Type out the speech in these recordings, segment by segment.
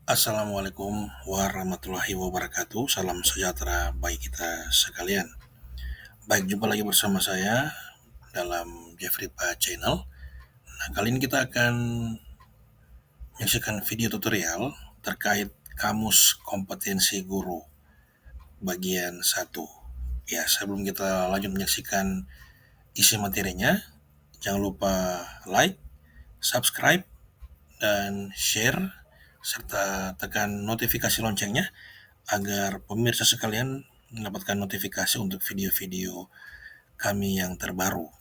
Assalamualaikum warahmatullahi wabarakatuh. Salam sejahtera bagi kita sekalian. Baik, jumpa lagi bersama saya dalam Jeffrey Pa Channel. Nah, kali ini kita akan menyaksikan video tutorial terkait kamus kompetensi guru bagian 1. Ya, sebelum kita lanjut menyaksikan isi materinya, jangan lupa like, subscribe, dan share serta tekan notifikasi loncengnya agar pemirsa sekalian mendapatkan notifikasi untuk video-video kami yang terbaru.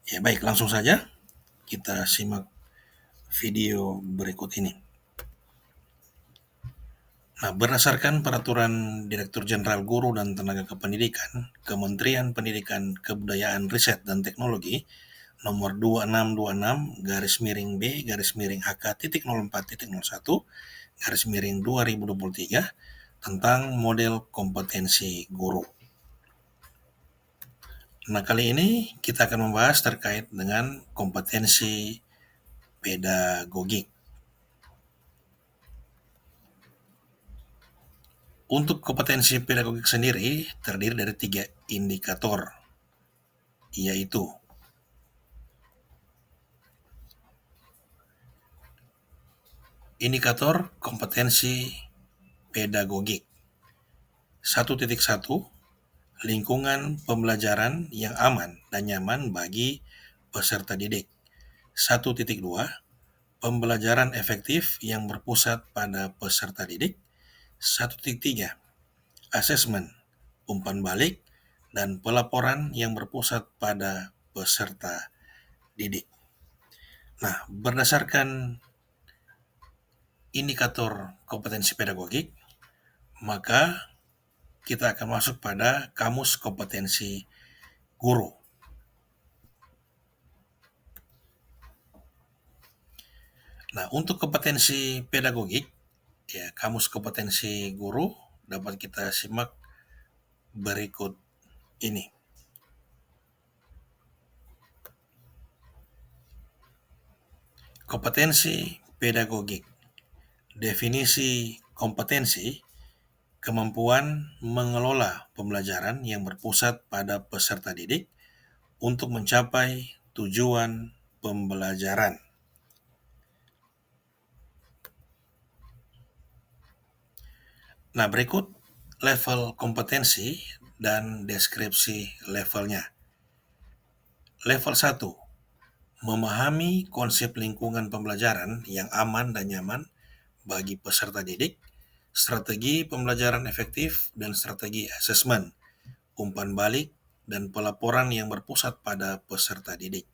Ya baik, langsung saja kita simak video berikut ini. Nah, berdasarkan Peraturan Direktur Jenderal Guru dan Tenaga Kependidikan, Kementerian Pendidikan, Kebudayaan, Riset, dan Teknologi nomor 2626-B-HK.04.01/2023 tentang model kompetensi guru. Nah, kali ini kita akan membahas terkait dengan kompetensi pedagogik. Untuk kompetensi pedagogik sendiri terdiri dari 3 indikator, yaitu indikator kompetensi pedagogik 1.1, lingkungan pembelajaran yang aman dan nyaman bagi peserta didik. 1.2, pembelajaran efektif yang berpusat pada peserta didik. 1.3, asesmen, umpan balik, dan pelaporan yang berpusat pada peserta didik. Nah, berdasarkan indikator kompetensi pedagogik, maka kita akan masuk pada kamus kompetensi guru. Nah, untuk kompetensi pedagogik, ya, kamus kompetensi guru dapat kita simak berikut ini. Kompetensi pedagogik. Definisi kompetensi: kemampuan mengelola pembelajaran yang berpusat pada peserta didik untuk mencapai tujuan pembelajaran. Nah, berikut level kompetensi dan deskripsi levelnya. Level 1, memahami konsep lingkungan pembelajaran yang aman dan nyaman bagi peserta didik, strategi pembelajaran efektif dan strategi asesmen, umpan balik, dan pelaporan yang berpusat pada peserta didik.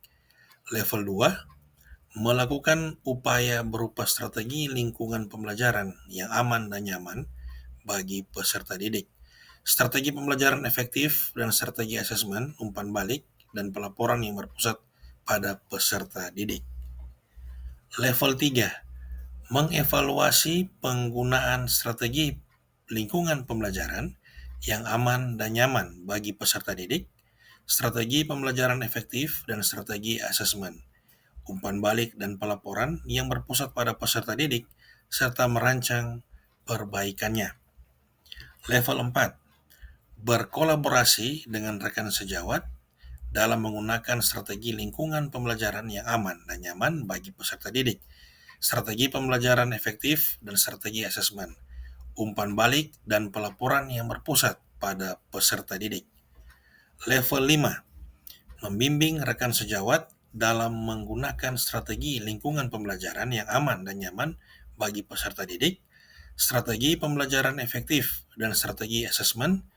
Level 2, melakukan upaya berupa strategi lingkungan pembelajaran yang aman dan nyaman bagi peserta didik, strategi pembelajaran efektif dan strategi asesmen, umpan balik, dan pelaporan yang berpusat pada peserta didik. Level 3, mengevaluasi penggunaan strategi lingkungan pembelajaran yang aman dan nyaman bagi peserta didik, strategi pembelajaran efektif dan strategi asesmen, umpan balik, dan pelaporan yang berpusat pada peserta didik, serta merancang perbaikannya. Level 4, berkolaborasi dengan rekan sejawat dalam menggunakan strategi lingkungan pembelajaran yang aman dan nyaman bagi peserta didik, strategi pembelajaran efektif dan strategi asesmen, umpan balik, dan pelaporan yang berpusat pada peserta didik. Level 5, membimbing rekan sejawat dalam menggunakan strategi lingkungan pembelajaran yang aman dan nyaman bagi peserta didik, strategi pembelajaran efektif dan strategi asesmen,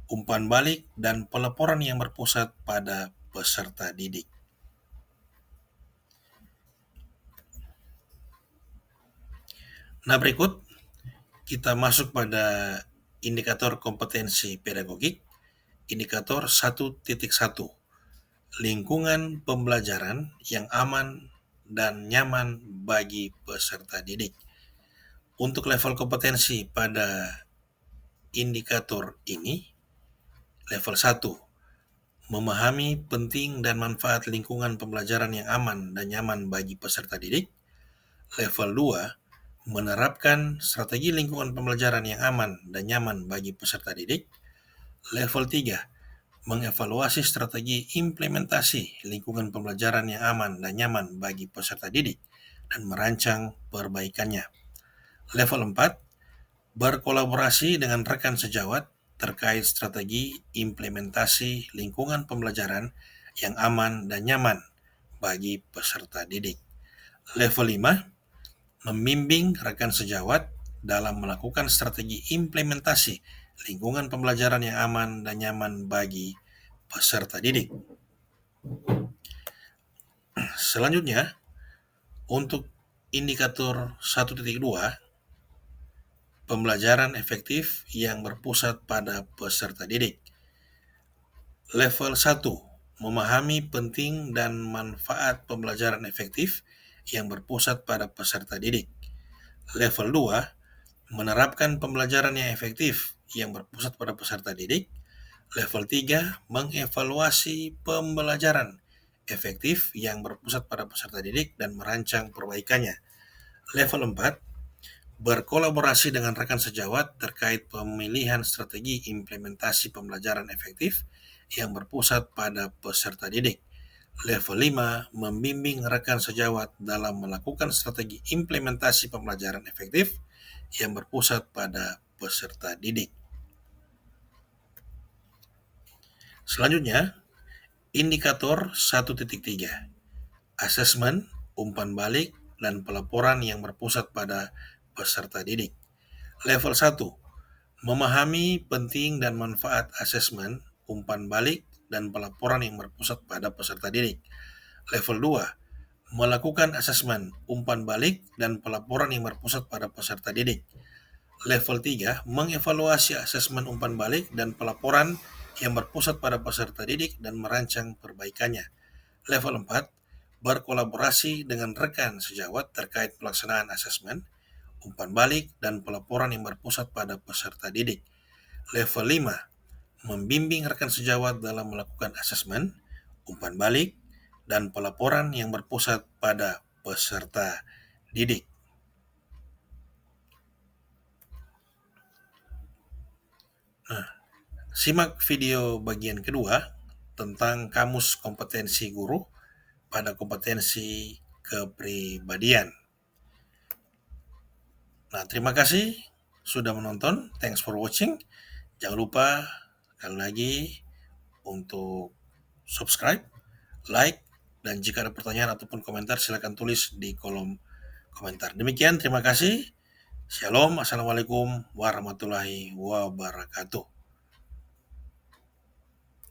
umpan balik, dan pelaporan yang berpusat pada peserta didik. Nah, berikut kita masuk pada indikator kompetensi pedagogik, indikator 1.1, lingkungan pembelajaran yang aman dan nyaman bagi peserta didik. Untuk level kompetensi pada indikator ini, level 1, memahami penting dan manfaat lingkungan pembelajaran yang aman dan nyaman bagi peserta didik. Level 2, menerapkan strategi lingkungan pembelajaran yang aman dan nyaman bagi peserta didik. Level 3, mengevaluasi strategi implementasi lingkungan pembelajaran yang aman dan nyaman bagi peserta didik dan merancang perbaikannya. Level 4, berkolaborasi dengan rekan sejawat terkait strategi implementasi lingkungan pembelajaran yang aman dan nyaman bagi peserta didik. Level 5, membimbing rekan sejawat dalam melakukan strategi implementasi lingkungan pembelajaran yang aman dan nyaman bagi peserta didik. Selanjutnya, untuk indikator 1.2, pembelajaran efektif yang berpusat pada peserta didik. Level 1, memahami penting dan manfaat pembelajaran efektif yang berpusat pada peserta didik. Level 2, menerapkan pembelajaran yang efektif yang berpusat pada peserta didik. Level 3, mengevaluasi pembelajaran efektif yang berpusat pada peserta didik dan merancang perbaikannya. Level 4, berkolaborasi dengan rekan sejawat terkait pemilihan strategi implementasi pembelajaran efektif yang berpusat pada peserta didik. Level 5, membimbing rekan sejawat dalam melakukan strategi implementasi pembelajaran efektif yang berpusat pada peserta didik. Selanjutnya, indikator 1.3, asesmen, umpan balik, dan pelaporan yang berpusat pada peserta didik. Level 1, memahami penting dan manfaat asesmen, umpan balik, dan pelaporan yang berpusat pada peserta didik. Level 2, melakukan asesmen, umpan balik, dan pelaporan yang berpusat pada peserta didik. Level 3, mengevaluasi asesmen umpan balik dan pelaporan yang berpusat pada peserta didik dan merancang perbaikannya. Level 4, berkolaborasi dengan rekan sejawat terkait pelaksanaan asesmen, umpan balik, dan pelaporan yang berpusat pada peserta didik. Level 5, membimbing rekan sejawat dalam melakukan asesmen, umpan balik, dan pelaporan yang berpusat pada peserta didik. Nah, simak video bagian kedua tentang kamus kompetensi guru pada kompetensi kepribadian. Nah, terima kasih sudah menonton. Thanks for watching. Jangan lupa sekali lagi untuk subscribe, like, dan jika ada pertanyaan ataupun komentar silakan tulis di kolom komentar. Demikian, terima kasih. Shalom, assalamualaikum warahmatullahi wabarakatuh.